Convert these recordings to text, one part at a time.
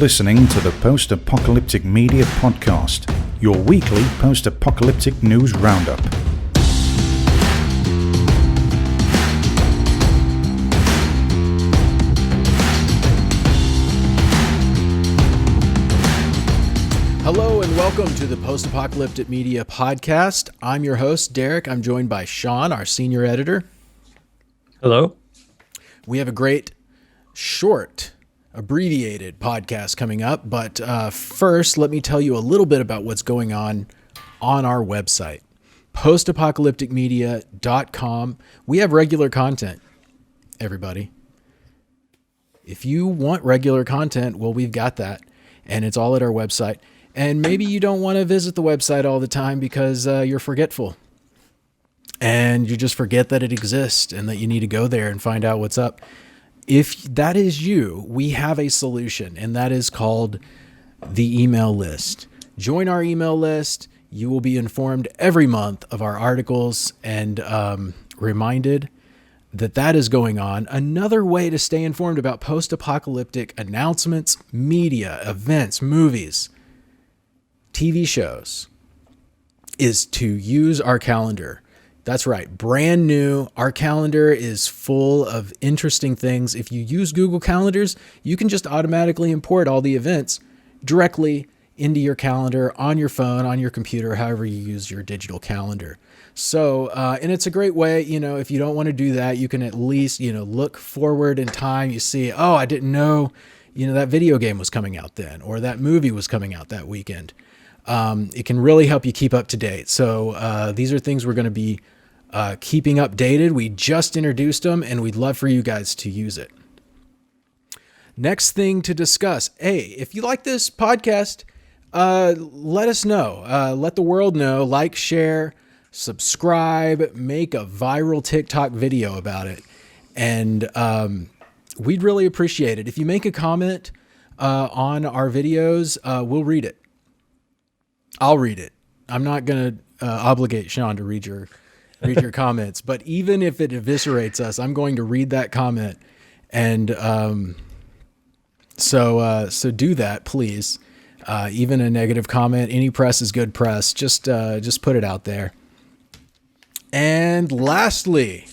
listening to the Post-Apocalyptic Media Podcast, your weekly post-apocalyptic news roundup. Hello and welcome to the Post-Apocalyptic Media Podcast. I'm your host, Derek. I'm joined by Sean, our senior editor. Hello. We have a great, short, abbreviated podcast coming up, but first, let me tell you a little bit about what's going on our website, postapocalypticmedia.com. We have regular content, everybody. If you want regular content, well, we've got that, and it's all at our website. And maybe you don't want to visit the website all the time because you're forgetful and you just forget that it exists and that you need to go there and find out what's up. If that is you, we have a solution, and that is called the email list. Join our email list. You will be informed every month of our articles and reminded that that is going on. Another way to stay informed about post-apocalyptic announcements, media, events, movies, TV shows is to use our calendar. That's right. Brand new. Our calendar is full of interesting things. If you use Google Calendars, you can just automatically import all the events directly into your calendar on your phone, on your computer, however you use your digital calendar. So, and it's a great way, if you don't want to do that, you can at least, look forward in time. You see, oh, I didn't know, that video game was coming out then, or that movie was coming out that weekend. It can really help you keep up to date. So these are things we're going to be keeping updated. We just introduced them, and we'd love for you guys to use it. Next thing to discuss. Hey, if you like this podcast, let us know. Let the world know. Like, share, subscribe, make a viral TikTok video about it. And we'd really appreciate it. If you make a comment on our videos, we'll read it. I'll read it. I'm not going to obligate Sean to read your comments, but even if it eviscerates us, I'm going to read that comment. And so do that, please. Even a negative comment, any press is good press. Just put it out there. And lastly,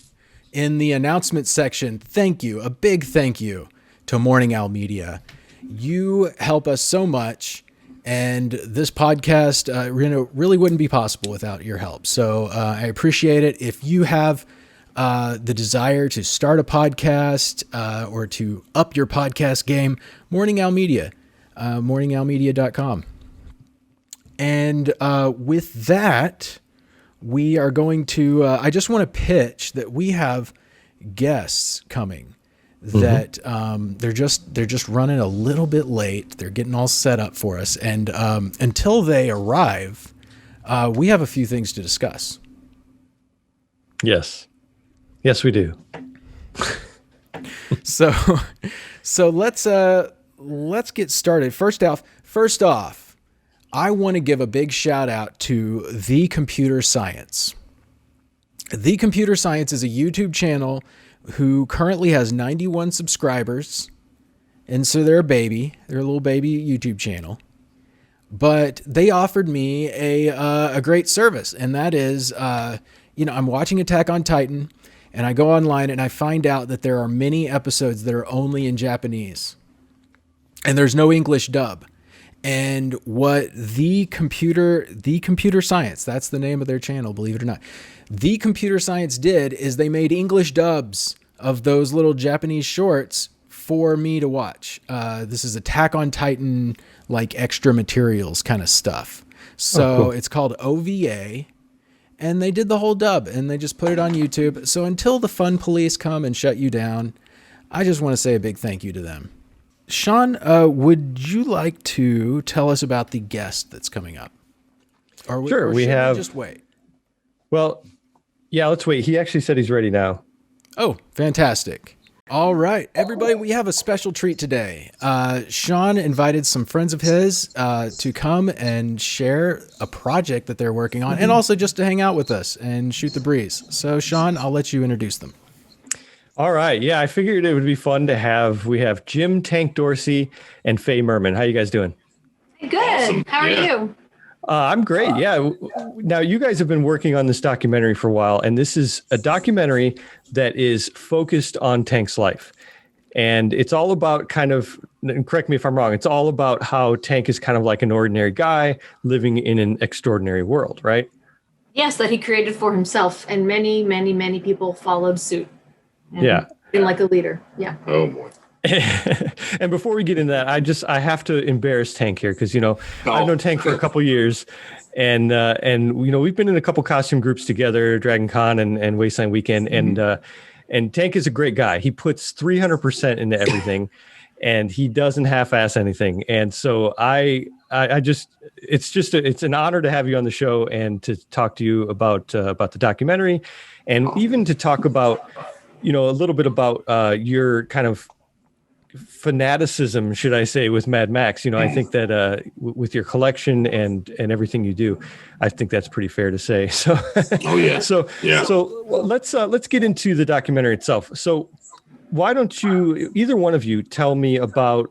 in the announcement section, a big thank you to Morning Owl Media. You help us so much. And this podcast really wouldn't be possible without your help. So I appreciate it. If you have the desire to start a podcast or to up your podcast game, Morning Owl Media, morningowlmedia.com. And with that, we are going to, I just want to pitch that we have guests coming. That they're just running a little bit late. They're getting all set up for us, and until they arrive, we have a few things to discuss. Yes, we do. So let's get started. First off, I want to give a big shout out to The Computer Science. The Computer Science is a YouTube channel who currently has 91 subscribers. And so they're a little baby YouTube channel. But they offered me a great service. And that is, I'm watching Attack on Titan, and I go online and I find out that there are many episodes that are only in Japanese. And there's no English dub. And what the computer science, that's the name of their channel, believe it or not. The Computer Science did is they made English dubs of those little Japanese shorts for me to watch. This is Attack on Titan, like extra materials kind of stuff. So cool. It's called OVA, and they did the whole dub and they just put it on YouTube. So until the fun police come and shut you down, I just want to say a big thank you to them. Sean, would you like to tell us about the guest that's coming up? Sure, we have. Just wait. Well, yeah, let's wait. He actually said he's ready now. Oh, fantastic. All right, everybody, we have a special treat today. Sean invited some friends of his to come and share a project that they're working on, and also just to hang out with us and shoot the breeze. So, Sean, I'll let you introduce them. All right. Yeah, I figured it would be fun to have. We have Jim Tank Dorsey and Faye Murman. How you guys doing? Good. Awesome. How are you? I'm great. Yeah. Now, you guys have been working on this documentary for a while, and this is a documentary that is focused on Tank's life. And it's all about kind of, and correct me if I'm wrong, it's all about how Tank is kind of like an ordinary guy living in an extraordinary world, right? Yes, that he created for himself, and many, many, many people followed suit. Yeah. Being like a leader. Yeah. Oh boy. And before we get into that, I have to embarrass Tank here because, I've known Tank for a couple years, and we've been in a couple costume groups together, Dragon Con and Wasteland Weekend, and Tank is a great guy. He puts 300% into everything, and he doesn't half-ass anything. And so it's an honor to have you on the show and to talk to you about the documentary, and even to talk about, a little bit about your kind of fanaticism, should I say, with Mad Max. I think that with your collection and everything you do, I think that's pretty fair to say. So, So let's get into the documentary itself. So why don't you, either one of you, tell me about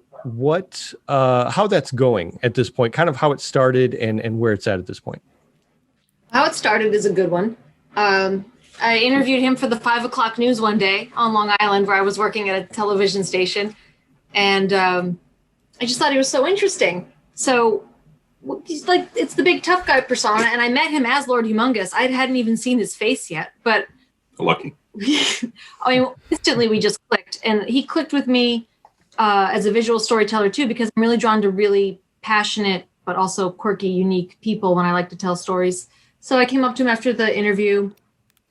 how that's going at this point, kind of how it started and where it's at this point. How it started is a good one. I interviewed him for the 5 o'clock news one day on Long Island, where I was working at a television station. And I just thought he was so interesting. So he's like, it's the big tough guy persona. And I met him as Lord Humungus. I hadn't even seen his face yet, but lucky. Instantly we just clicked, and he clicked with me as a visual storyteller too, because I'm really drawn to really passionate, but also quirky, unique people when I like to tell stories. So I came up to him after the interview.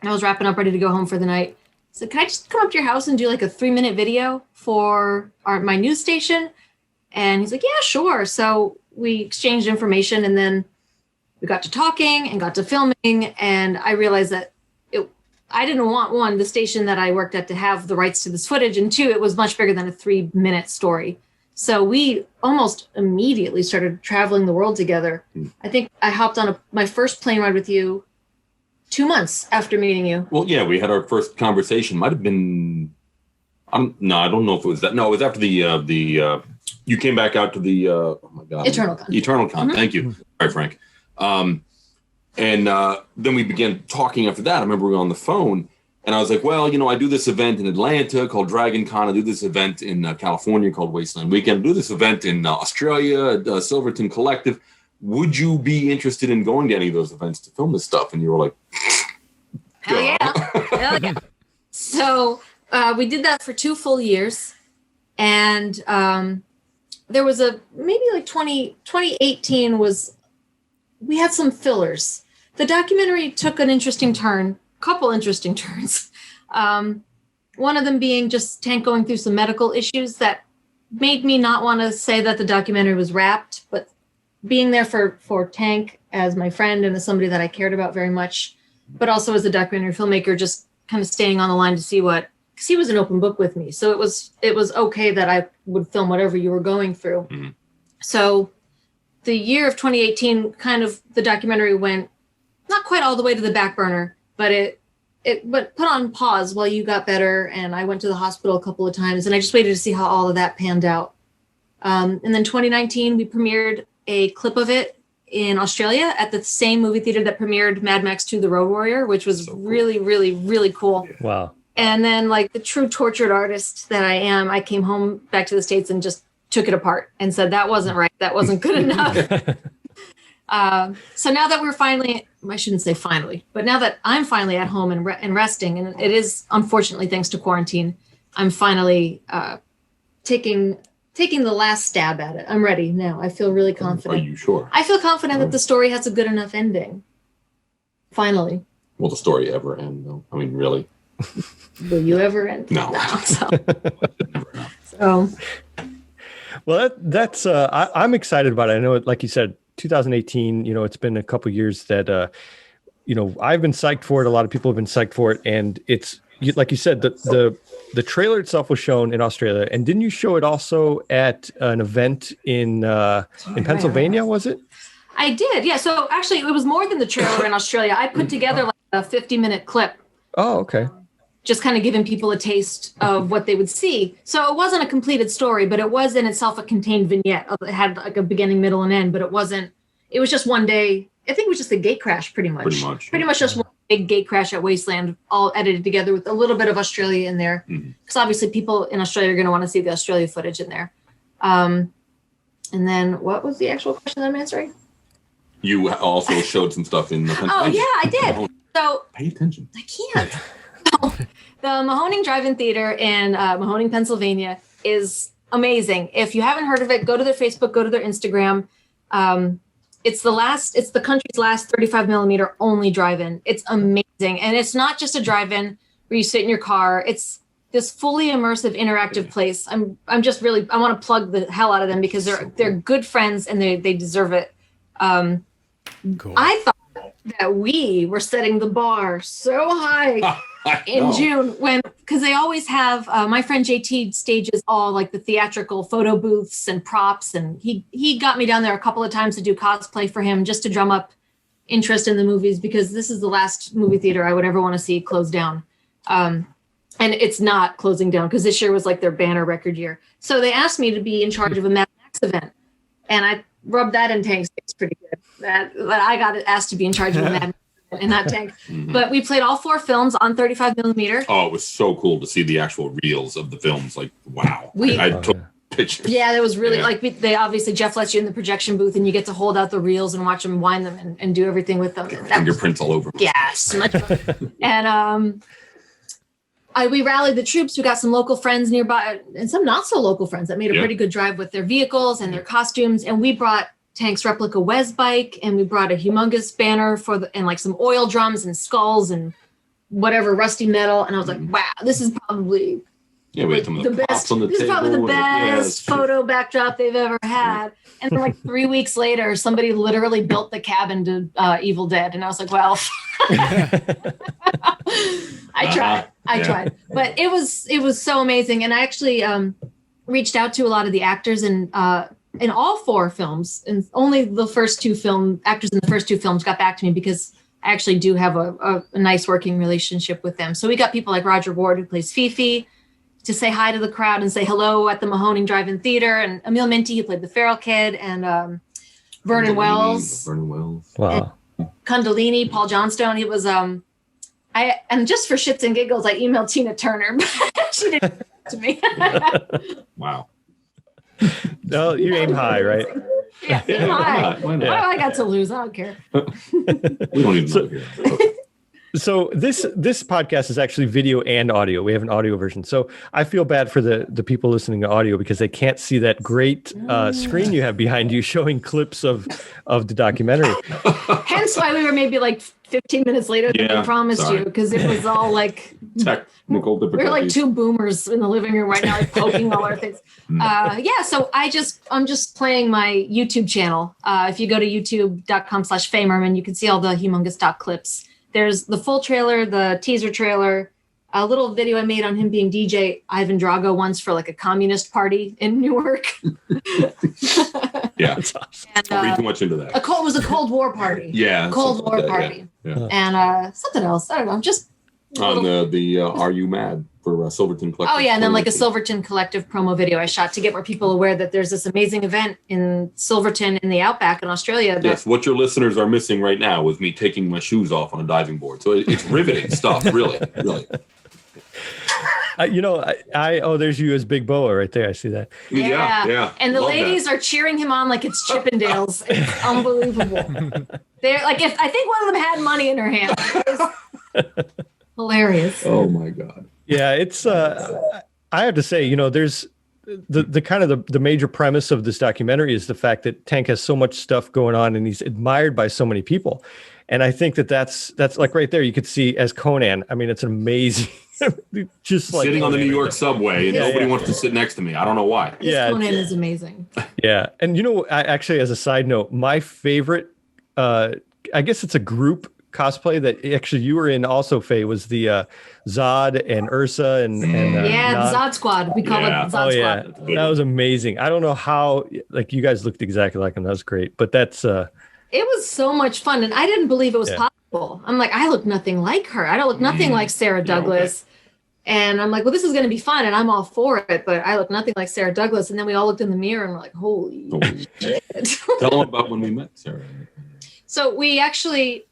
I was wrapping up, ready to go home for the night. So can I just come up to your house and do like a 3-minute video for my news station? And he's like, yeah, sure. So we exchanged information, and then we got to talking and got to filming. And I realized that I didn't want, one, the station that I worked at to have the rights to this footage. And two, it was much bigger than a 3-minute story. So we almost immediately started traveling the world together. I think I hopped on my first plane ride with you 2 months after meeting you. Well, yeah, we had our first conversation. Might have been, I don't know if it was that. No, it was after the you came back out to the oh my god, Eternal Con. Mm-hmm. Thank you. All right, Frank. And then we began talking after that. I remember we were on the phone, and I was like, well, I do this event in Atlanta called Dragon Con. I do this event in California called Wasteland Weekend. I do this event in Australia, Silverton Collective. Would you be interested in going to any of those events to film this stuff? And you were like, hell yeah. So we did that for 2 full years. And there was maybe like 2018 we had some fillers. The documentary took an interesting turn, couple interesting turns. One of them being just Tank going through some medical issues that made me not want to say that the documentary was wrapped, but being there for Tank as my friend and as somebody that I cared about very much, but also as a documentary filmmaker, just kind of staying on the line to see because he was an open book with me. So it was okay that I would film whatever you were going through. Mm-hmm. So the year of 2018, kind of the documentary went not quite all the way to the back burner, but it put on pause while you got better. And I went to the hospital a couple of times, and I just waited to see how all of that panned out. And then 2019, we premiered a clip of it in Australia at the same movie theater that premiered Mad Max 2: The Road Warrior, which was really, really, really cool. Wow. And then, like the true tortured artist that I am, I came home back to the States and just took it apart and said, that wasn't right. That wasn't good enough. So now that we're finally, I shouldn't say finally, but now that I'm finally at home and resting, and it is unfortunately thanks to quarantine, I'm finally taking the last stab at it. I'm ready now. I feel really confident. Are you sure? I feel confident that the story has a good enough ending. Finally. Will the story ever end, though? I mean, really? Will you ever end? No. So. Well, that's I'm excited about it. I know, like you said, 2018. It's been a couple years that I've been psyched for it. A lot of people have been psyched for it, and it's like you said, the trailer itself was shown in Australia, and didn't you show it also at an event in Pennsylvania? Was it? I did, yeah. So actually, it was more than the trailer in Australia. I put together like a 50-minute clip. Oh, okay. just kind of giving people a taste of what they would see. So it wasn't a completed story, but it was in itself a contained vignette. It had like a beginning, middle, and end, but it was just one day. I think it was just a gate crash pretty much just one big gate crash at Wasteland, all edited together with a little bit of Australia in there. Because obviously people in Australia are going to want to see the Australia footage in there. And then what was the actual question that I'm answering? You also showed some stuff in the Oh, yeah, I did. So pay attention. I can't. The Mahoning Drive-In Theater in Mahoning, Pennsylvania is amazing. If you haven't heard of it, go to their Facebook, go to their Instagram. It's the country's last 35 millimeter only drive-in. It's amazing. And it's not just a drive-in where you sit in your car. It's this fully immersive, interactive place. I want to plug the hell out of them because they're good friends and they deserve it. Cool. I thought that we were setting the bar so high in June because they always have my friend JT stages all like the theatrical photo booths and props, and he got me down there a couple of times to do cosplay for him just to drum up interest in the movies, because this is the last movie theater I would ever want to see close down. And it's not closing down because this year was like their banner record year. So they asked me to be in charge of a Mad Max event, and I rubbed that in Tank's face pretty good. That I got asked to be in charge of a Mad Max event and not Tank. But we played all 4 films on 35 millimeter. Oh, it was so cool to see the actual reels of the films. Like, wow. I took pictures. Yeah, that was really they obviously Jeff lets you in the projection booth and you get to hold out the reels and watch them wind them and do everything with them. Fingerprints all over. Yes, much fun. And we rallied the troops. We got some local friends nearby and some not so local friends that made a pretty good drive with their vehicles and their costumes. And we brought Tank's replica Wes bike, and we brought a Humungus banner and like some oil drums and skulls and whatever rusty metal. And I was like, wow, this is probably we had some of the best. On the this table. is probably the best photo backdrop they've ever had. And then like 3 weeks later, somebody literally built the cabin to Evil Dead, and I was like, well. I tried, but it was so amazing. And I actually reached out to a lot of the actors in all 4 films, and only the first 2 actors in the first 2 films got back to me because I actually do have a nice working relationship with them. So we got people like Roger Ward, who plays Fifi, to say hi to the crowd and say hello at the Mahoning Drive-In Theater, and Emil Minty, who played the Feral Kid, and Vernon Wells. Wow. Kundalini, Paul Johnstone. It was and just for shits and giggles, I emailed Tina Turner, but she didn't get back to me. Wow. No, you aim high, right? Yeah, aim high. Why not? What do I got to lose? I don't care. We don't even know here. So this podcast is actually video and audio. We have an audio version. So I feel bad for the people listening to audio because they can't see that great screen you have behind you showing clips of the documentary. Hence why we were maybe like 15 minutes later than we promised you, because it was all like technical difficulties. We're like 2 boomers in the living room right now, like poking all our things. So I'm just playing my YouTube channel. If you go to youtube.com/Faye Murman, you can see all the Humungus stock clips. There's the full trailer, the teaser trailer, a little video I made on him being DJ Ivan Drago once for like a communist party in Newark. Yeah, that's awesome. And, don't read too much into that. It was a Cold War party. Yeah, Cold War party. Yeah. And something else. I don't know. Just on the Are You Mad for Silverton Collective. Oh yeah, and then like a Silverton Collective promo video I shot to get more people aware that there's this amazing event in Silverton in the Outback in Australia. Yes, what your listeners are missing right now was me taking my shoes off on a diving board. So it's riveting stuff, really. There's you as Big Boa right there. I see that. Yeah. And the ladies are cheering him on like it's Chippendales. It's unbelievable. They're like, if I think one of them had money in her hand. Hilarious. Oh my God. Yeah, it's I have to say, there's the kind of the major premise of this documentary is the fact that Tank has so much stuff going on and he's admired by so many people. And I think that's like right there you could see as Conan. I mean, it's amazing. Just like sitting on the New York subway and nobody wants to sit next to me. I don't know why. Conan is amazing. Yeah. And I actually, as a side note, my favorite I guess it's a group cosplay that actually you were in also, Faye, was the Zod and Ursa and the Zod Squad. We call it Zod Squad. Yeah. That was amazing. I don't know how you guys looked exactly like him. That was great. But that's it was so much fun, and I didn't believe it was possible. I'm like, I look nothing like her. I don't look nothing like Sarah Douglas. And I'm like, well, this is going to be fun, and I'm all for it, but I look nothing like Sarah Douglas. And then we all looked in the mirror and we're like, holy shit. Tell them about when we met, Sarah. So we actually,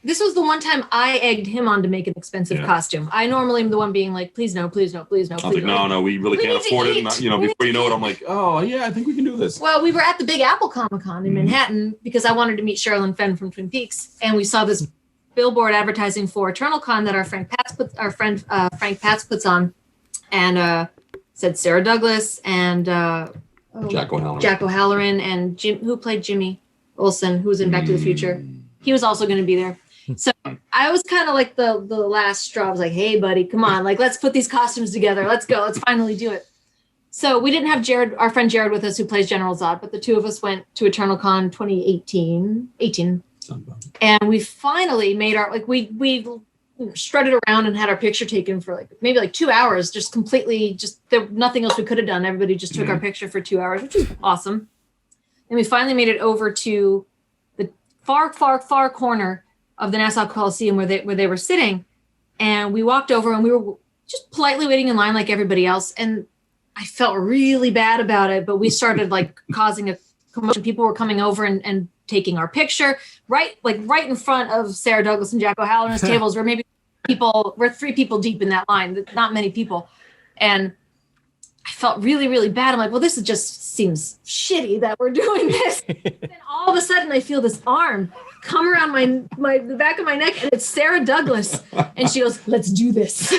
this was the one time I egged him on to make an expensive costume. I normally am the one being like, please no, please no, please no. I was like, no, we really can't afford it. And, before you know it, I'm like, oh, yeah, I think we can do this. Well, we were at the Big Apple Comic-Con in Manhattan because I wanted to meet Sherilyn Fenn from Twin Peaks. And we saw this billboard advertising for Eternal Con that our friend Frank Patz puts on, and said Sarah Douglas and Jack O'Halloran and Jim, who played Jimmy Olsen, who was in Back to the Future. He was also going to be there. So I was kind of like the last straw. I was like, hey, buddy, come on. Like, let's put these costumes together. Let's go. Let's finally do it. So we didn't have our friend Jared with us, who plays General Zod, but the two of us went to Eternal Con 2018. And we finally made we strutted around and had our picture taken for maybe 2 hours, just completely, there nothing else we could have done. Everybody just took our picture for 2 hours, which was awesome. And we finally made it over to the far, far, far corner of the Nassau Coliseum where they were sitting. And we walked over and we were just politely waiting in line like everybody else. And I felt really bad about it, but we started causing a commotion. People were coming over and taking our picture right in front of Sarah Douglas and Jack O'Halloran's tables, where maybe we're 3 people deep in that line, not many people. And I felt really, really bad. I'm like, well, this just seems shitty that we're doing this. Then all of a sudden I feel this arm come around the back of my neck, and it's Sarah Douglas. And she goes, let's do this.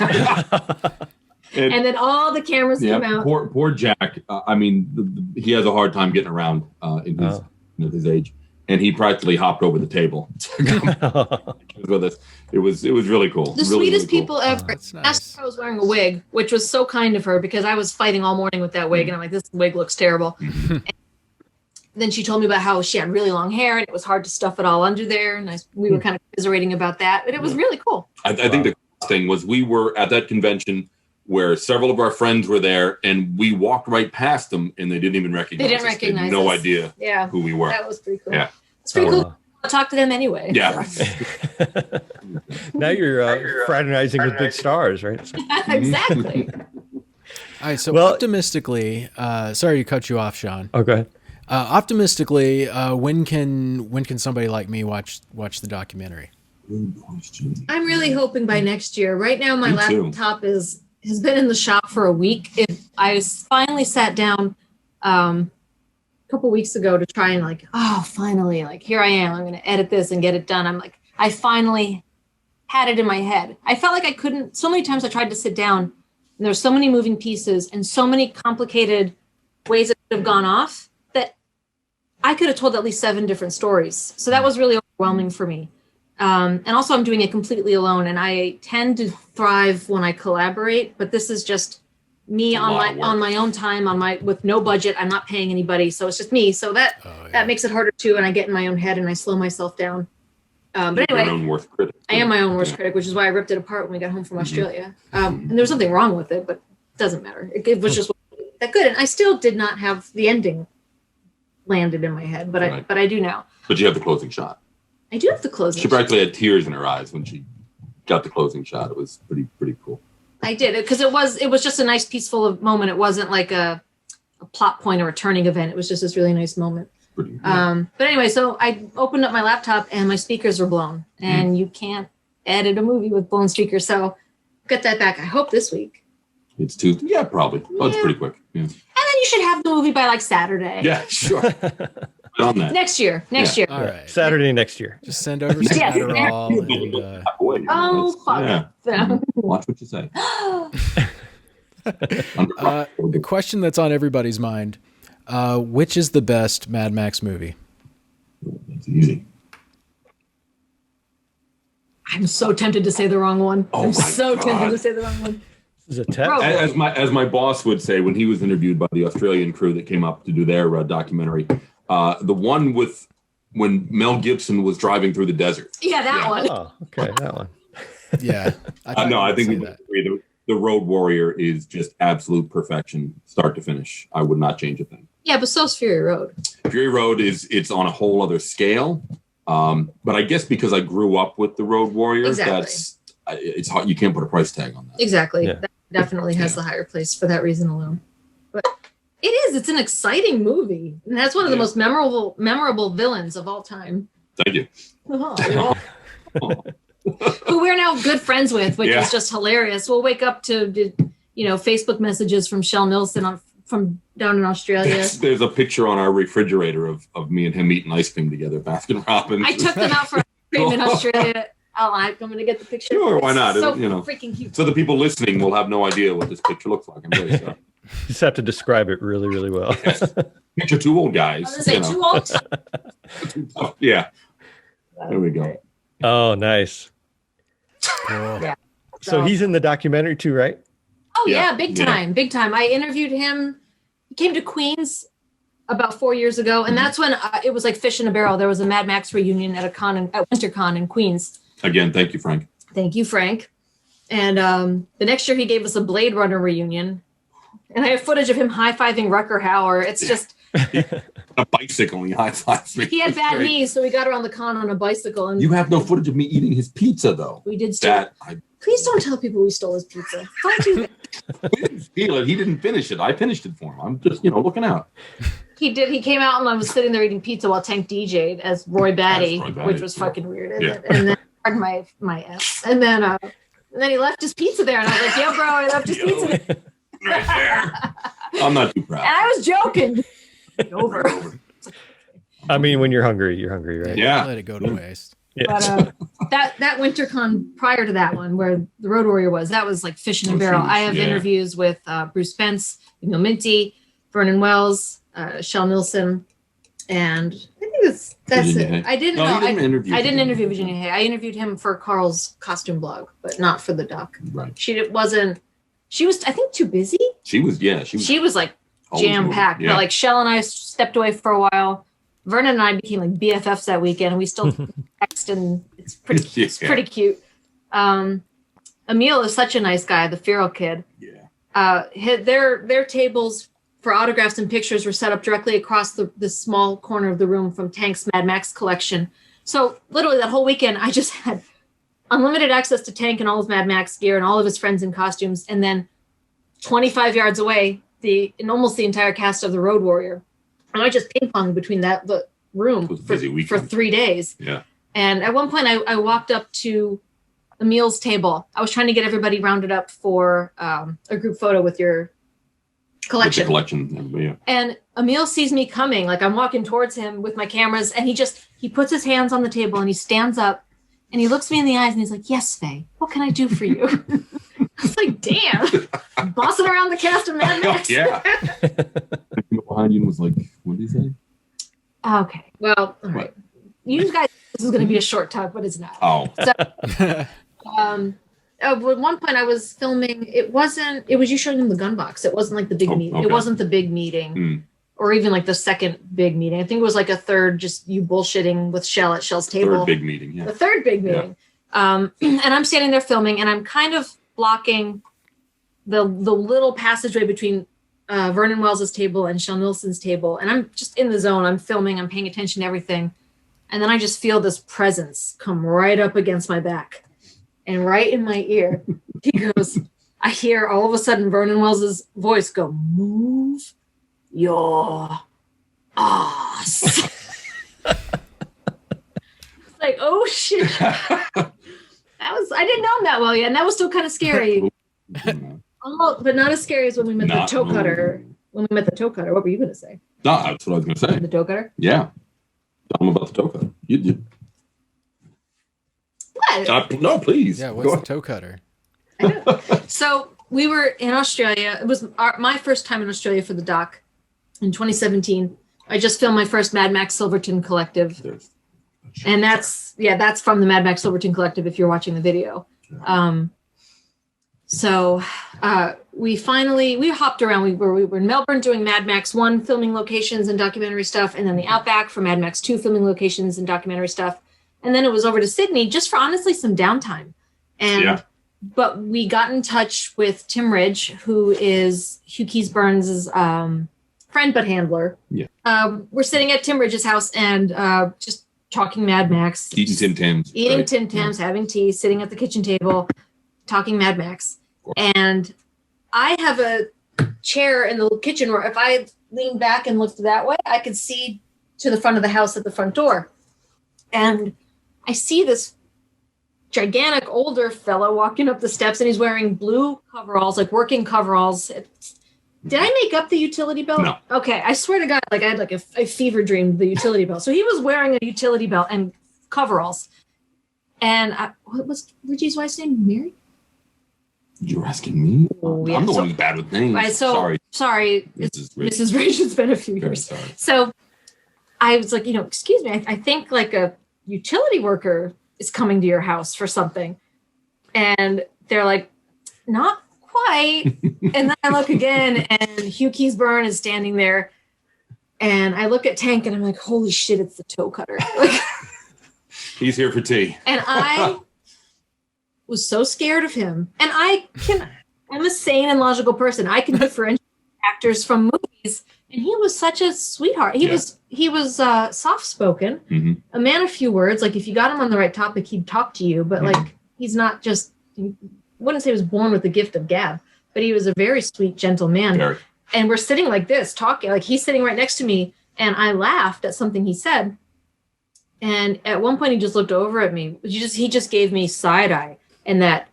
And then all the cameras come out. Poor Jack. He has a hard time getting around at his age. And he practically hopped over the table with us. It was really cool. The sweetest people ever. Nice. Last I was wearing a wig, which was so kind of her, because I was fighting all morning with that wig, and I'm like, this wig looks terrible. And then she told me about how she had really long hair, and it was hard to stuff it all under there. And we were kind of commiserating about that, but it was really cool. I think the thing was, we were at that convention where several of our friends were there, and we walked right past them, and they didn't even recognize us. They had no idea who we were. That was pretty cool. Yeah. It's pretty cool. I'll talk to them anyway. Yeah. Now you're fraternizing with big stars, right? Exactly. All right. So optimistically, sorry to cut you off, Sean. Okay. Optimistically, when can somebody like me watch the documentary? I'm really hoping by next year. Right now, my laptop has been in the shop for a week. I finally sat down a couple weeks ago to try and finally, here I am. I'm going to edit this and get it done. I finally had it in my head. I felt like I couldn't. So many times I tried to sit down, and there's so many moving pieces and so many complicated ways it could have gone off that I could have told at least 7 different stories. So that was really overwhelming for me. And also I'm doing it completely alone, and I tend to thrive when I collaborate, but this is just me on my own time, with no budget. I'm not paying anybody. So it's just me. So that makes it harder too. And I get in my own head and I slow myself down. But anyway, your own worst critic. I am my own worst critic, which is why I ripped it apart when we got home from Australia. And there was nothing wrong with it, but it doesn't matter. It was just that good. And I still did not have the ending landed in my head, but I do now. But you have the closing shot. I do have the closing. She practically had tears in her eyes when she got the closing shot. It was pretty cool. I did it because it was just a nice, peaceful moment. It wasn't like a plot point or a turning event. It was just this really nice moment. But anyway, so I opened up my laptop and my speakers were blown, and you can't edit a movie with blown speakers. So get that back. I hope this week. It's Tuesday. Yeah, probably. Oh, it's pretty quick. Yeah. And then you should have the movie by Saturday. Yeah, sure. On that. Next year. All right. Saturday next year. Just send over some Adderall. Fuck them. Watch what you say. A question that's on everybody's mind. Which is the best Mad Max movie? That's easy. I'm so tempted to say the wrong one. I'm so tempted to say the wrong one. Is it test? As my boss would say when he was interviewed by the Australian crew that came up to do their documentary, the one with when Mel Gibson was driving through the desert. Yeah, that one. Oh, okay, that one. Yeah. I think we would agree. The Road Warrior is just absolute perfection, start to finish. I would not change a thing. Yeah, but so's Fury Road. Fury Road it's on a whole other scale. But I guess because I grew up with the Road Warrior, exactly. it's hard. You can't put a price tag on that. Exactly. Yeah. That definitely has the higher place for that reason alone. But it is. It's an exciting movie, and that's one of the most memorable villains of all time. Thank you. Who we're now good friends with, which is just hilarious. We'll wake up to Facebook messages from Kjell Nilsson from down in Australia. There's a picture on our refrigerator of me and him eating ice cream together, Baskin Robbins. I took them out for ice cream in Australia. I'm going to get the picture. Sure, why not? So freaking cute. So the people listening will have no idea what this picture looks like. I'm really sorry. You just have to describe it really, really well. Picture two old guys. I was going to say too old. Yeah. There we go. Oh, nice. Cool. Yeah. So he's in the documentary too, right? Oh yeah, big time. I interviewed him. He came to Queens about 4 years ago, and that's when it was like fish in a barrel. There was a Mad Max reunion at at WinterCon in Queens. Again, thank you, Frank. Thank you, Frank. And the next year he gave us a Blade Runner reunion, and I have footage of him high-fiving Rutger Hauer. It's just a bicycle and he high-fives me. he had bad knees, so we got around the con on a bicycle. And you have no footage of me eating his pizza, though. we did steal. Please don't tell people we stole his pizza. Don't do that. We didn't steal it. He didn't finish it. I finished it for him. I'm just, looking out. He did. He came out and I was sitting there eating pizza while Tank DJ'd as Roy Batty, which was fucking weird. And then pardon my F. And then he left his pizza there, and I was like, "Yeah, bro, I left his pizza there." Right there. I'm not too proud. And I was joking. Over. I mean, when you're hungry, right? Yeah. Let it go to waste. Yeah. But that WinterCon prior to that one, where the Road Warrior was, that was like fish in a barrel. I have interviews with Bruce Spence, Emil Minty, Vernon Wells, Kjell Nilsson, and I think that's Virginia it. Hay. I didn't I didn't interview Virginia Hay. I interviewed him for Carl's costume blog, but not for the doc. Right. She was, I think, too busy. She was like jam packed. Yeah. But like Kjell and I stepped away for a while. Vernon and I became like BFFs that weekend, and we still text, and it's pretty cute. Emil is such a nice guy, the feral kid. Yeah. Their tables for autographs and pictures were set up directly across the small corner of the room from Tank's Mad Max collection. So literally that whole weekend, I just had unlimited access to Tank and all his Mad Max gear and all of his friends in costumes, and then 25 yards away, almost the entire cast of the Road Warrior. And I just ping-ponged between the room for 3 days. Yeah. And at one point, I walked up to Emil's table. I was trying to get everybody rounded up for a group photo with your collection. And Emil sees me coming. Like, I'm walking towards him with my cameras, and he puts his hands on the table, and he stands up, and he looks me in the eyes, and he's like, "Yes, Faye, what can I do for you?" I was like, damn, bossing around the cast of Mad Max. Yeah. Behind you was like, what did he say? Okay. Well, all right. You guys, this is going to be a short talk, but it's not. Oh. So, at one point I was filming, it was you showing them the gun box. It wasn't like the big meeting. Okay. It wasn't the big meeting or even like the second big meeting. I think it was like a third, just you bullshitting with Kjell at Kjell's table. Third big meeting, yeah. The third big meeting. Yeah. And I'm standing there filming, and I'm kind of blocking the little passageway between Vernon Wells' table and Kjell Nilsson's table. And I'm just in the zone. I'm filming. I'm paying attention to everything. And then I just feel this presence come right up against my back and right in my ear. He goes, I hear all of a sudden Vernon Wells' voice go, "Move your ass." It's like, oh shit. I didn't know him that well yet, and that was still kind of scary. But not as scary as when we met the toe cutter. When we met the toe cutter, what were you going to say? No, that's what I was going to say. The toe cutter? Yeah. Tell them about the toe cutter. You. What? No, please. Yeah, what's the toe cutter? I know. So we were in Australia. It was my first time in Australia for the doc in 2017. I just filmed my first Mad Max Silverton Collective. And that's from the Mad Max Silverton Collective if you're watching the video. So we hopped around. We were in Melbourne doing Mad Max 1 filming locations and documentary stuff, and then the Outback for Mad Max 2 filming locations and documentary stuff. And then it was over to Sydney just for honestly some downtime. But we got in touch with Tim Ridge, who is Hugh Keys-Burns' friend but handler. Yeah. We're sitting at Tim Ridge's house, and just talking Mad Max. Eating Tim Tams. Eating Tim Tams, having tea, sitting at the kitchen table, talking Mad Max. And I have a chair in the kitchen where if I leaned back and looked that way, I could see to the front of the house at the front door. And I see this gigantic older fellow walking up the steps, and he's wearing blue coveralls, like working coveralls. Did I make up the utility belt? No. Okay, I swear to God, like I had like a fever dream of the utility belt. So he was wearing a utility belt and coveralls. And what was Reggie's wife's name? Mary? You're asking me? Oh, yeah. I'm the one who's bad with names. Right, so, sorry. Mrs. Rage. It's been a few years. Sorry. So I was like, excuse me, I think like a utility worker is coming to your house for something. And they're like, not quite. And then I look again and Hugh Keysburn is standing there. And I look at Tank and I'm like, holy shit, it's the toe cutter. Like, he's here for tea. And I was so scared of him. And I'm a sane and logical person. I can differentiate actors from movies. And he was such a sweetheart. He was soft-spoken, a man of few words. Like if you got him on the right topic, he'd talk to you. But like he's not just, I wouldn't say he was born with the gift of gab, but he was a very sweet, gentle man. Very. And we're sitting like this, talking, like he's sitting right next to me. And I laughed at something he said. And at one point he just looked over at me. He just gave me side eye. And that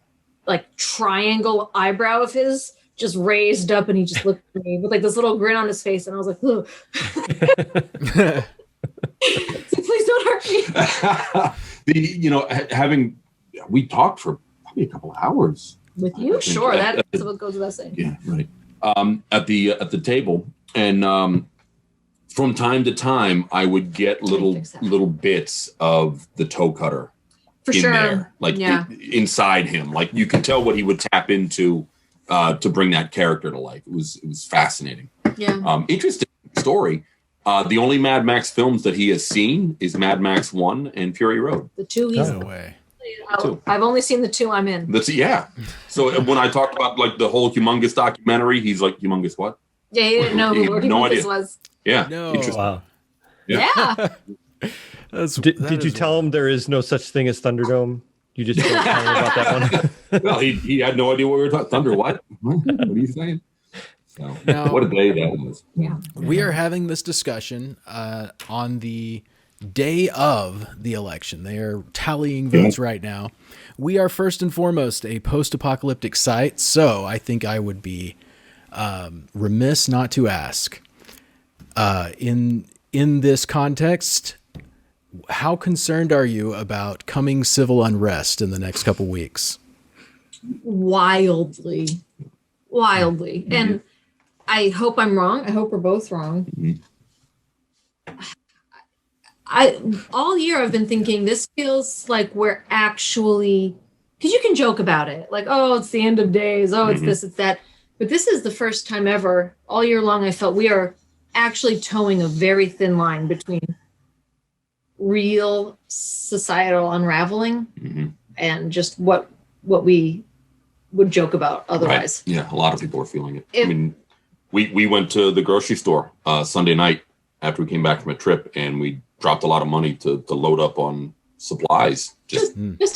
like triangle eyebrow of his just raised up, and he just looked at me with like this little grin on his face. And I was like, "Ugh." So please don't hurt me. We talked for probably a couple of hours. With you? Sure. That's what goes without saying. Yeah, right. At the table. And from time to time I would get little bits of the toe cutter for in sure. there. Like inside him. Like you could tell what he would tap into to bring that character to life. It was fascinating. Yeah. Interesting story. The only Mad Max films that he has seen is Mad Max 1 and Fury Road. The two he's No way. I've only seen the two I'm in. So when I talked about like the whole Humungus documentary, he's like, Humungus what? Yeah, he didn't know who Lord Humungus was. Yeah. No. Wow. Yeah. Did you tell him there is no such thing as Thunderdome? You just don't tell him about that one? Well, he had no idea what we were talking. Thunder what? What are you saying? So, No. what a day that was. Yeah. We are having this discussion on the day of the election. They are tallying votes right now. We are first and foremost a post-apocalyptic site, so I think I would be remiss not to ask. In this context, how concerned are you about coming civil unrest in the next couple weeks? Wildly. Mm-hmm. And I hope I'm wrong. I hope we're both wrong. Mm-hmm. All year I've been thinking this feels like we're actually, because you can joke about it, like, oh, it's the end of days, oh, it's this, it's that. But this is the first time ever all year long I felt we are actually towing a very thin line between real societal unraveling and just what we would joke about otherwise. Right. Yeah, a lot of people are feeling it. I mean, we went to the grocery store Sunday night after we came back from a trip, and we dropped a lot of money to load up on supplies. Just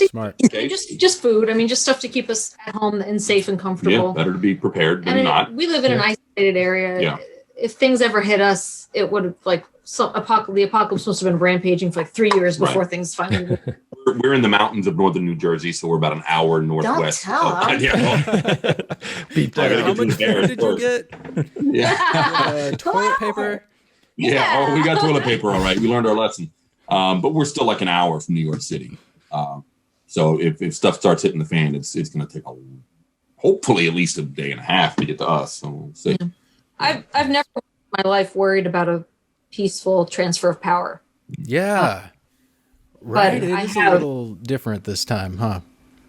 Smart. Just food. I mean, just stuff to keep us at home and safe and comfortable. Yeah, better to be prepared than not. We live in an isolated area. Yeah. If things ever hit us, it would have the apocalypse must have been rampaging for 3 years before things finally. We're in the mountains of northern New Jersey, so we're about an hour northwest. Don't tell them. How much food did you get? Yeah. Toilet paper? Yeah. Oh, we got toilet paper. All right. We learned our lesson. But we're still like an hour from New York City. So if stuff starts hitting the fan, it's going to take hopefully at least a day and a half to get to us. So we'll see. Yeah. I've never in my life worried about a peaceful transfer of power. Yeah. Right. It is a little different this time, huh?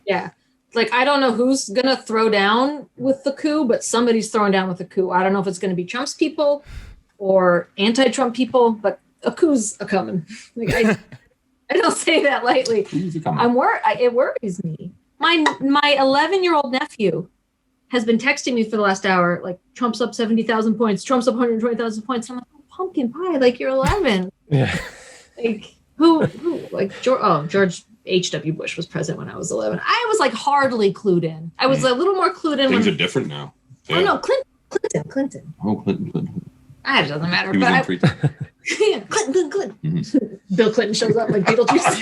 Yeah. Like, I don't know who's going to throw down with the coup, but somebody's throwing down with the coup. I don't know if it's going to be Trump's people or anti-Trump people, but a coup's a-coming. Like, I don't say that lightly. I'm worried. It worries me. My 11-year-old nephew has been texting me for the last hour, like, Trump's up 70,000 points. Trump's up 120,000 points. I'm like, oh, pumpkin pie, like, you're 11. Yeah. Like, like George H.W. Bush was president when I was 11. I was like hardly clued in. I was a little more clued in. Things are different now. Yeah. Oh no, Clinton. Oh, Clinton. It doesn't matter. He was in free time. Yeah, Clinton. Mm-hmm. Bill Clinton shows up like Beetlejuice.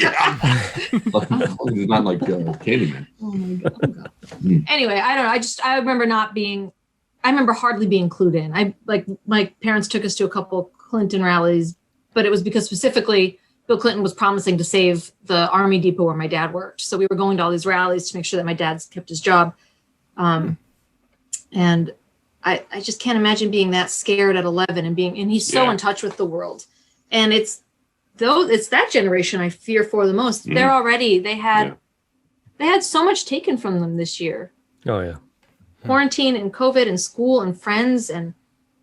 He's not like Candyman. Oh my God. Anyway, I don't know. I remember hardly being clued in. My parents took us to a couple Clinton rallies, but it was because specifically Bill Clinton was promising to save the Army depot where my dad worked. So we were going to all these rallies to make sure that my dad's kept his job. And I just can't imagine being that scared at 11 and he's so in touch with the world. And it's that generation I fear for the most. They're already, they had so much taken from them this year. Oh yeah. Quarantine and COVID and school and friends and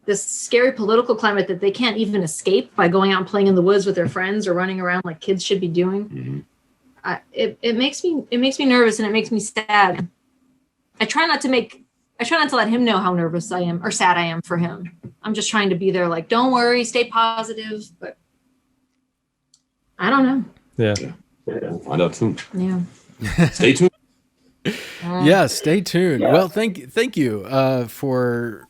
this scary political climate that they can't even escape by going out and playing in the woods with their friends or running around like kids should be doing. It makes me nervous and it makes me sad. I try not to let him know how nervous I am or sad I am for him. I'm just trying to be there like, don't worry, stay positive. But I don't know. Yeah. We'll find out soon. Yeah. Stay tuned. Yeah, stay tuned. Well, thank you for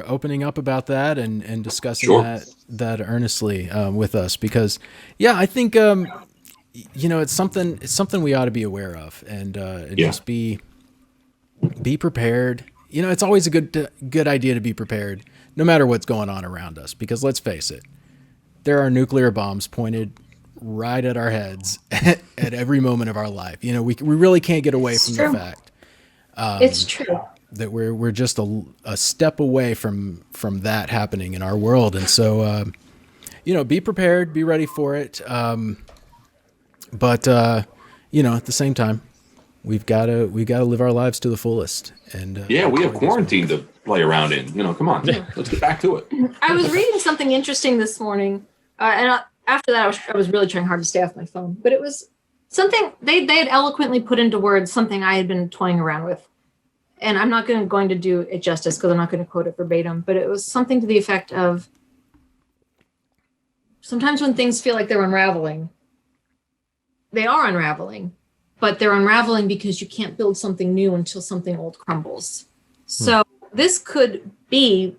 opening up about that and discussing that earnestly with us, because I think it's something we ought to be aware of and just be prepared. It's always a good idea to be prepared no matter what's going on around us, because let's face it, there are nuclear bombs pointed right at our heads at every moment of our life. We really can't get away from the fact. It's true that we're just a step away from that happening in our world. And so, be prepared, be ready for it. But at the same time, we've got to live our lives to the fullest. And we have quarantine to play around in. Come on, let's get back to it. I was reading something interesting this morning, and after that, I was really trying hard to stay off my phone. But it was something they had eloquently put into words, something I had been toying around with. And I'm not going to do it justice because I'm not going to quote it verbatim, but it was something to the effect of, sometimes when things feel like they're unraveling, they are unraveling, but they're unraveling because you can't build something new until something old crumbles. So this could be,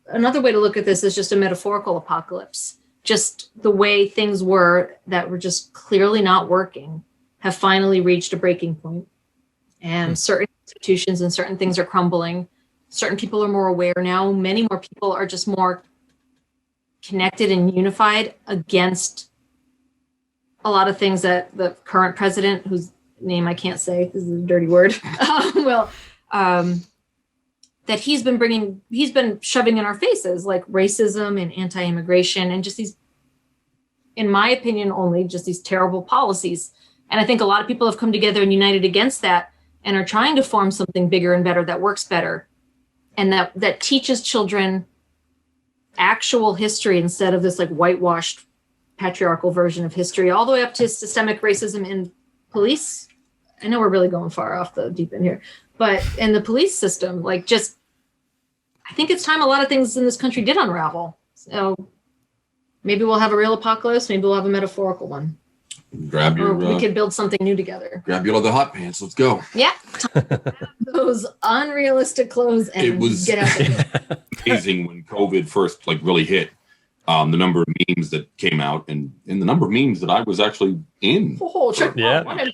another way to look at this is just a metaphorical apocalypse. Just the way things were that were just clearly not working have finally reached a breaking point. And certain institutions and certain things are crumbling. Certain people are more aware now. Many more people are just more connected and unified against a lot of things that the current president, whose name I can't say, this is a dirty word, that he's been shoving in our faces, like racism and anti-immigration and just these, in my opinion, only just these terrible policies. And I think a lot of people have come together and united against that and are trying to form something bigger and better that works better and that teaches children actual history instead of this like whitewashed patriarchal version of history, all the way up to systemic racism in police. I know we're really going far off the deep end here, but in the police system, I think it's time a lot of things in this country did unravel. So maybe we'll have a real apocalypse. Maybe we'll have a metaphorical one. Grab your. We could build something new together. Grab your other hot pants. Let's go. Yeah, those unrealistic clothes and it was get out there. Amazing when COVID first really hit. The number of memes that came out and the number of memes that I was actually in. Oh, check! Yeah, I'm a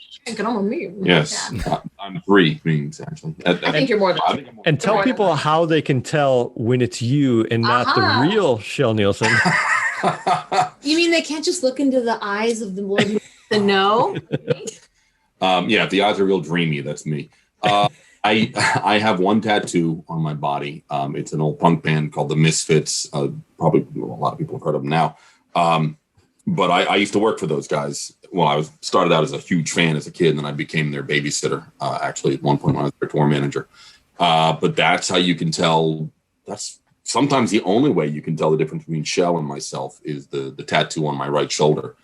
meme. Yes, I'm 3 memes actually. I think you're more than. And tell people how they can tell when it's you and not the real Kjell Nilsson. You mean they can't just look into the eyes of the Lord Humungus to know? If the eyes are real dreamy, that's me. I have one tattoo on my body. It's an old punk band called the Misfits. Probably a lot of people have heard of them now. But I used to work for those guys. Well, I started out as a huge fan as a kid, and then I became their babysitter. Actually, at one point when I was their tour manager. But that's how you can tell. That's sometimes the only way you can tell the difference between Kjell and myself is the tattoo on my right shoulder.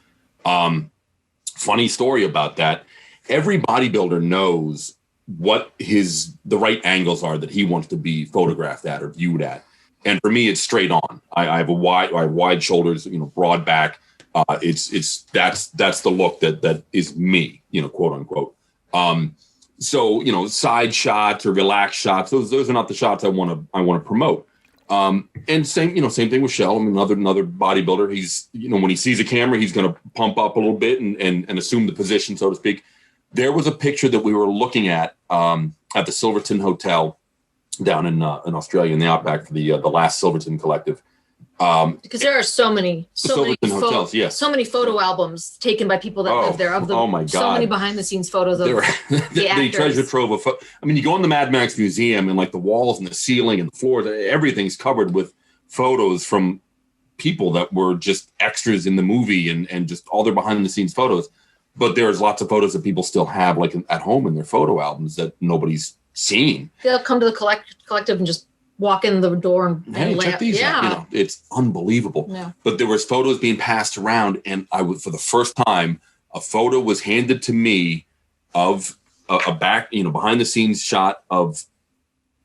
Funny story about that. Every bodybuilder knows what the right angles are that he wants to be photographed at or viewed at. And for me, it's straight on. I have wide shoulders, broad back. That's the look that is me, quote unquote. So side shots or relaxed shots, those are not the shots I want to promote. And same thing with Kjell. I mean, another bodybuilder. He's, when he sees a camera, he's going to pump up a little bit and assume the position, so to speak. There was a picture that we were looking at the Silverton Hotel down in Australia in the Outback for the last Silverton Collective. Because there are so many hotels, yes. so many photo albums taken by people that live there. Oh my God! So many behind the scenes photos of the treasure trove of. I mean, you go in the Mad Max Museum and like the walls and the ceiling and the floors, everything's covered with photos from people that were just extras in the movie and just all their behind the scenes photos. But there's lots of photos that people still have like at home in their photo albums that nobody's seen. They'll come to the collective and just walk in the door and hey, check these out. It's unbelievable. Yeah. But there was photos being passed around, and for the first time, a photo was handed to me of a back, behind the scenes shot of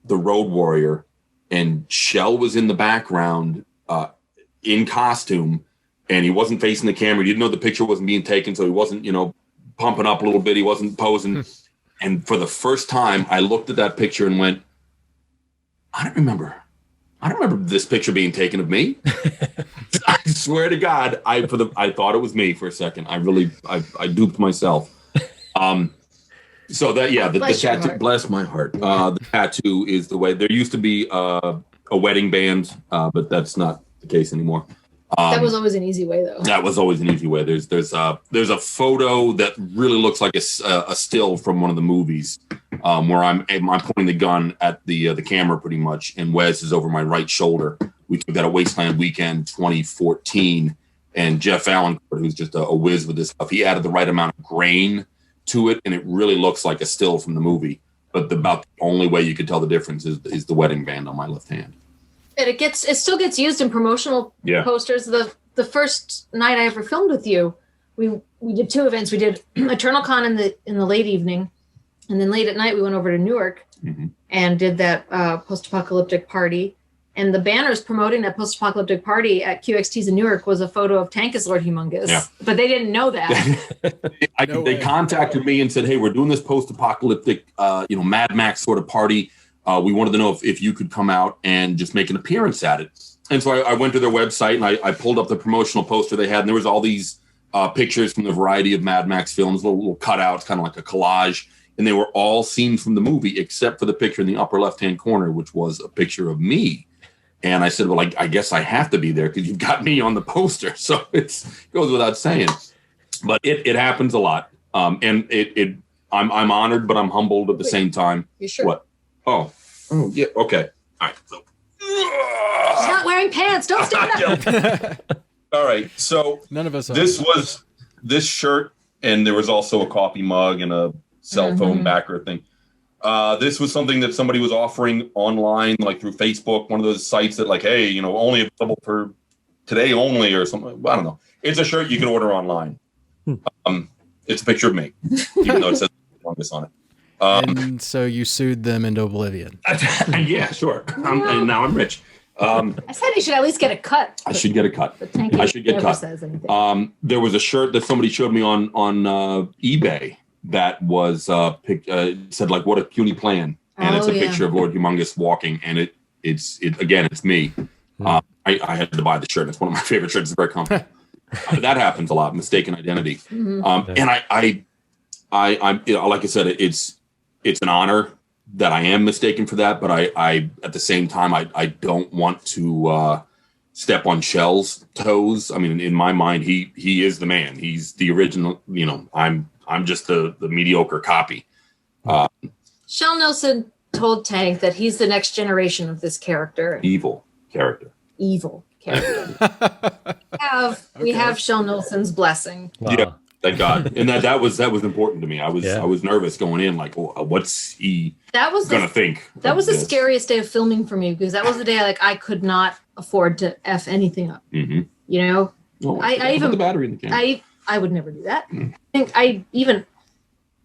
the Road Warrior, and Kjell was in the background in costume, and he wasn't facing the camera. He didn't know the picture wasn't being taken, so he wasn't, pumping up a little bit. He wasn't posing. And for the first time, I looked at that picture and went, I don't remember this picture being taken of me. I swear to God, I thought it was me for a second. I duped myself. So that, the tattoo, bless my heart. The tattoo is the way. There used to be a wedding band, but that's not the case anymore. That was always an easy way, though. That was always an easy way. There's a photo that really looks like a still from one of the movies, where I'm pointing the gun at the camera pretty much, and Wes is over my right shoulder. We took that at Wasteland Weekend 2014, and Jeff Allen, who's just a whiz with this stuff, he added the right amount of grain to it, and it really looks like a still from the movie. But about the only way you could tell the difference is the wedding band on my left hand. And it still gets used in promotional posters. The first night I ever filmed with you, we did two events. We did Eternal Con in the late evening, and then late at night we went over to Newark and did that post-apocalyptic party. And the banners promoting that post-apocalyptic party at QXT's in Newark was a photo of Tank as Lord Humungus. Yeah. But they didn't know that. They contacted me and said, "Hey, we're doing this post-apocalyptic, Mad Max sort of party. We wanted to know if you could come out and just make an appearance at it." And so I went to their website and I pulled up the promotional poster they had, and there was all these pictures from the variety of Mad Max films, little cutouts, kind of like a collage, and they were all scenes from the movie except for the picture in the upper left-hand corner, which was a picture of me. And I said, well, I guess I have to be there because you've got me on the poster. So it goes without saying. But it happens a lot. And I'm honored, but I'm humbled at the same time. You sure? What? Oh, yeah. Okay. All right. So. He's not wearing pants. Don't stand up. All right. So none of us are. This was this shirt, and there was also a coffee mug and a cell phone backer thing. This was something that somebody was offering online, like through Facebook, one of those sites that like, hey, only available for today only or something. I don't know. It's a shirt you can order online. It's a picture of me, even though it says Humungus on it. And so you sued them into oblivion. Yeah, sure. And now I'm rich. I said he should at least get a cut. I should get a cut. I should get cut. There was a shirt that somebody showed me on eBay that was said like, "What a puny plan," and it's a picture of Lord Humungus walking, and it's me. I had to buy the shirt. It's one of my favorite shirts. It's very comfortable. That happens a lot. Mistaken identity. And I like I said, it's an honor that I am mistaken for that, but I at the same time I don't want to step on Kjell's toes. I mean, in my mind, he is the man. He's the original. I'm just the mediocre copy. Kjell Nilsson told Tank that he's the next generation of this character. Evil character. We have Kjell Nilsson's blessing. Wow. Yeah, thank God. And that was important to me. I was nervous going in, like, what's he gonna think? That was the scariest day of filming for me, because that was the day I could not afford to F anything up. Well, I even put the battery in the camera. I would never do that. I think I even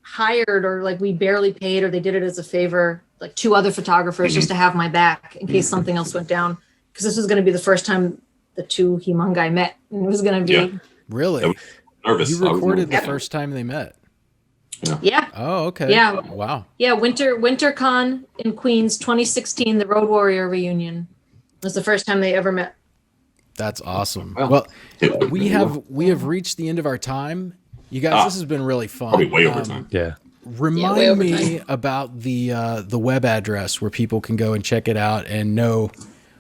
hired, or we barely paid, or they did it as a favor, like 2 other photographers just to have my back in case something else went down. Because this was going to be the first time the 2 Humungi met. And it was going to be Really? I was nervous. You I was recorded the nervous. first time they met. Yeah. Oh, okay. Yeah. Wow. Yeah. WinterCon in Queens 2016, the Road Warrior reunion was the first time they ever met. That's awesome. Well, we have reached the end of our time. You guys, this has been really fun. Probably way over time. Yeah. Remind way over me about the web address where people can go and check it out and know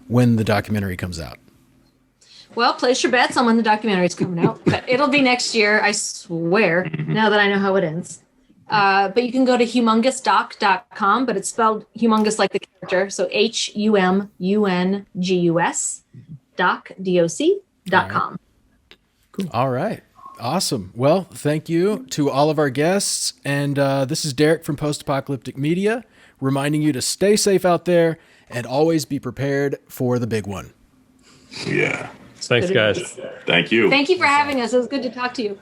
when the documentary comes out. Well, place your bets on when the documentary is coming out, but it'll be next year, I swear, now that I know how it ends. But you can go to humungusdoc.com, but it's spelled humongous like the character. So HUMUNGUS doc.com. Cool. All right. Awesome. Well, thank you to all of our guests. And this is Derek from Post-Apocalyptic Media, reminding you to stay safe out there and always be prepared for the big one. Yeah. Thanks, guys. Thank you. Thank you for having us. It was good to talk to you.